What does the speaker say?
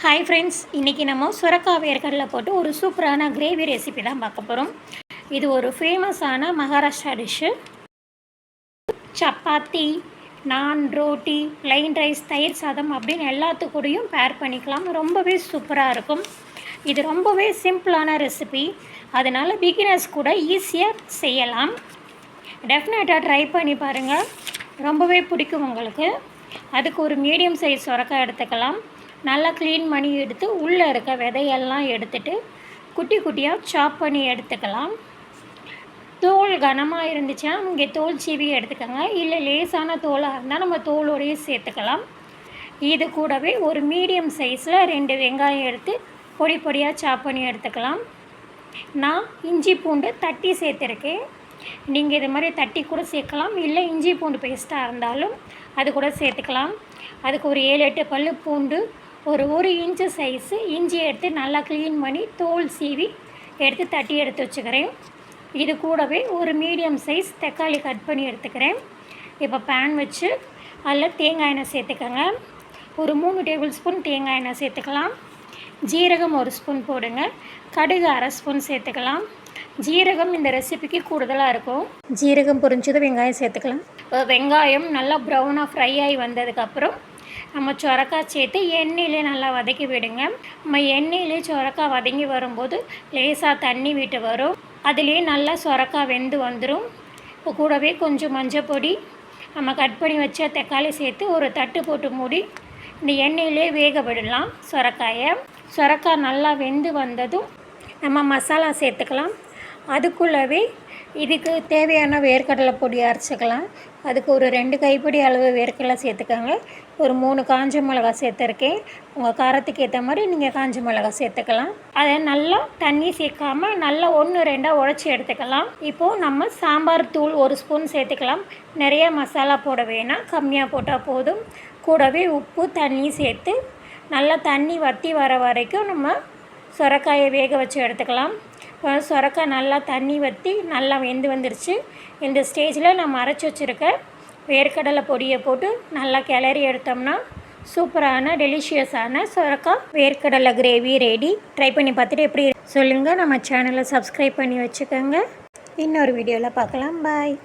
Hi friends, இன்றைக்கி நம்ம சுரக்காய் வேர்க்கடலை போட்டு ஒரு சூப்பரான கிரேவி ரெசிபி தான் பார்க்க போகிறோம். இது ஒரு ஃபேமஸான மகாராஷ்டிரா டிஷ்ஷு. சப்பாத்தி, நான், ரோட்டி, ப்ளைன் ரைஸ், தயிர் சாதம் அப்படின்னு எல்லாத்துக்கூடையும் பேர் பண்ணிக்கலாம். ரொம்பவே சூப்பராக இருக்கும். இது ரொம்பவே சிம்பிளான ரெசிபி, அதனால் பிகினர்ஸ் கூட ஈஸியாக செய்யலாம். டெஃபினட்டாக ட்ரை பண்ணி பாருங்கள், ரொம்பவே பிடிக்கும் உங்களுக்கு. அதுக்கு ஒரு மீடியம் சைஸ் சுரக்காய் எடுத்துக்கலாம். நல்லா க்ளீன் பண்ணி எடுத்து உள்ளே இருக்க விதையெல்லாம் எடுத்துட்டு குட்டி குட்டியாக சாப் பண்ணி எடுத்துக்கலாம். தோல் கனமாக இருந்துச்சுன்னா இங்கே தோல் சீவி எடுத்துக்கோங்க. இல்லை லேசான தோலாக இருந்தால் நம்ம தோலோடையே சேர்த்துக்கலாம். இது கூடவே ஒரு மீடியம் சைஸில் 2 வெங்காயம் எடுத்து பொடி பொடியாக சாப் பண்ணி எடுத்துக்கலாம். நான் இஞ்சி பூண்டு தட்டி சேர்த்துருக்கேன். நீங்கள் இது மாதிரி தட்டி கூட சேர்க்கலாம், இல்லை இஞ்சி பூண்டு பேஸ்ட்டாக இருந்தாலும் அது கூட சேர்த்துக்கலாம். அதுக்கு ஒரு 7-8 பல் பூண்டு, ஒரு 1 இன்ச்சு சைஸு இஞ்சி எடுத்து நல்லா க்ளீன் பண்ணி தோல் சீவி எடுத்து தட்டி எடுத்து வச்சுக்கிறேன். இது கூடவே ஒரு மீடியம் சைஸ் தக்காளி கட் பண்ணி எடுத்துக்கிறேன். இப்போ பேன் வச்சு அதில் தேங்காய் எண்ணெய் சேர்த்துக்கோங்க. ஒரு 3 டேபிள் ஸ்பூன் தேங்காய் எண்ணெய் சேர்த்துக்கலாம். ஜீரகம் 1 ஸ்பூன் போடுங்க. கடுகு 1/2 ஸ்பூன் சேர்த்துக்கலாம். ஜீரகம் இந்த ரெசிபிக்கு கூடுதலாக இருக்கும். ஜீரகம் பொரிஞ்சதும் வெங்காயம் சேர்த்துக்கலாம். வெங்காயம் நல்லா ப்ரௌனாக ஃப்ரை ஆகி வந்ததுக்கப்புறம் நம்ம சுரக்காய் சேர்த்து எண்ணெயிலே நல்லா வதக்கி விடுங்க. நம்ம எண்ணெயிலே சுரக்காய் வதங்கி வரும்போது லேசாக தண்ணி விட்டு வரும். அதுலேயே நல்லா சுரக்காய் வெந்து வந்துடும். இப்போ கூடவே கொஞ்சம் மஞ்சள் பொடி, நம்ம கட் பண்ணி வச்ச தக்காளி சேர்த்து ஒரு தட்டு போட்டு மூடி இந்த எண்ணெயிலே வேக விடலாம் சுரக்காயை. சுரக்காய் நல்லா வெந்து வந்ததும் நம்ம மசாலா சேர்த்துக்கலாம். அதுக்குள்ளவே இதுக்கு தேவையான வேர்க்கடலை பொடி அரைச்சிக்கலாம். அதுக்கு ஒரு 2 கைப்பிடி அளவு வேர்க்கடலை சேர்த்துக்கோங்க. ஒரு 3 காஞ்ச மிளகாய் சேர்த்துருக்கேன். உங்கள் காரத்துக்கு ஏற்ற மாதிரி நீங்கள் காஞ்ச மிளகாய் சேர்த்துக்கலாம். அதை நல்லா தண்ணி சேர்க்காமல் நல்லா 1-2 உடச்சி எடுத்துக்கலாம். இப்போது நம்ம சாம்பார் தூள் 1 ஸ்பூன் சேர்த்துக்கலாம். நிறைய மசாலா போட வேணாம், கம்மியாக போட்டால் போதும். கூடவே உப்பு, தண்ணி சேர்த்து நல்லா தண்ணி வற்றி வர வரைக்கும் நம்ம சுரக்காயை வேக வச்சு எடுத்துக்கலாம். இப்போ சுரக்காய் நல்லா தண்ணி வற்றி நல்லா வெந்து வந்துருச்சு. இந்த ஸ்டேஜில் நம்ம அரைச்சி வச்சுருக்க வேர்க்கடலை பொடியை போட்டு நல்லா கிளறி எடுத்தோம்னா சூப்பரான டெலிஷியஸான சுரக்காய் வேர்க்கடலை கிரேவி ரெடி. ட்ரை பண்ணி பார்த்துட்டு எப்படி சொல்லுங்கள். நம்ம சேனலை சப்ஸ்கிரைப் பண்ணி வச்சுக்கோங்க. இன்னொரு வீடியோவில் பார்க்கலாம். பாய்.